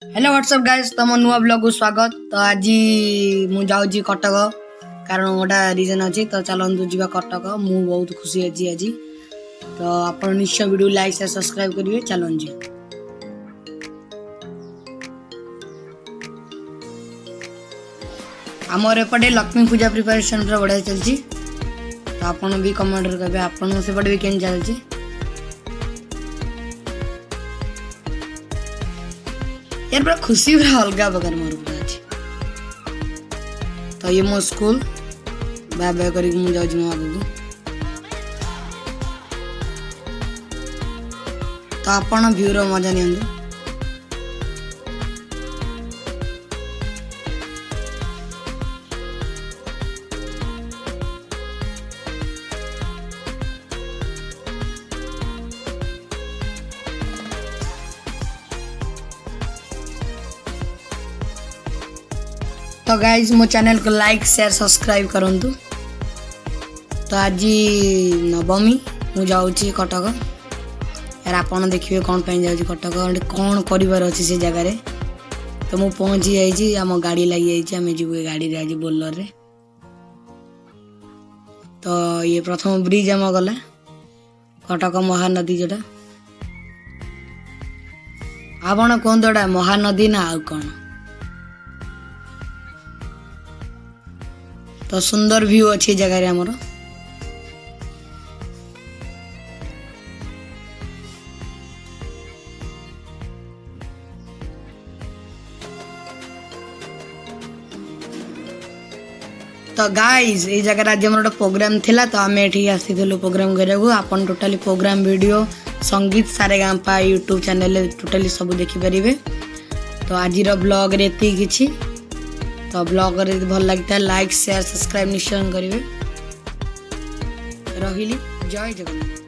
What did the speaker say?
Hello what's up guys तुम नुआ blog को स्वागत। तो आज मु जाऊँ कटक कारण गोटा रिजन अच्छी तो चलतु जा कटक मु बहुत खुशी अच्छी आज। तो आप निश्चय वीडियो लाइक से सब्सक्राइब करेंगे। चलन जी आमर एपटे लक्ष्मी पूजा प्रिपरेशन पूरा बढ़िया चलती। तो आपन भी कमेंट करेंगे आपन सेपटे भी केन चलती। यार पूरा खुशी पूरा अलग प्रकार मोर पूरा अच्छी। तो ये मो स्कूल बाय बाय कर जाऊँ आगू। तो आपण भ्यूर मजा नि तो गाइज मो चैनल को लाइक शेयर सब्सक्राइब करंतु। तो आज नवमी मु जाऊँ कटक। यार आपन देखिए कौन पे जाऊँ कटक कौन कर अच्छी से जगार। तो मु पहुँची जाइए आम गाड़ी लगी जाइए जीव गाड़ी आज बोलर रे। तो ये प्रथम ब्रिज आम गला कटक महानदी जोटा आपण कौन जोड़ा महानदी ना आउ कौन। तो सुंदर व्यू अच्छी जगह आमर। तो गाइज ये जगह आज गोटे प्रोग्राम थिला। तो आम ये आसीलु प्रोग्राम करा आपन टोटाली प्रोग्राम वीडियो संगीत सारेगामापा यूट्यूब चैनल टोटाली सब देखिपारे। तो आज ब्लॉग रे एति किछि। तो ब्लॉग रे भल लगता है लाइक शेयर सब्सक्राइब निश्चय करेंगे। रही जय जगन्नाथ।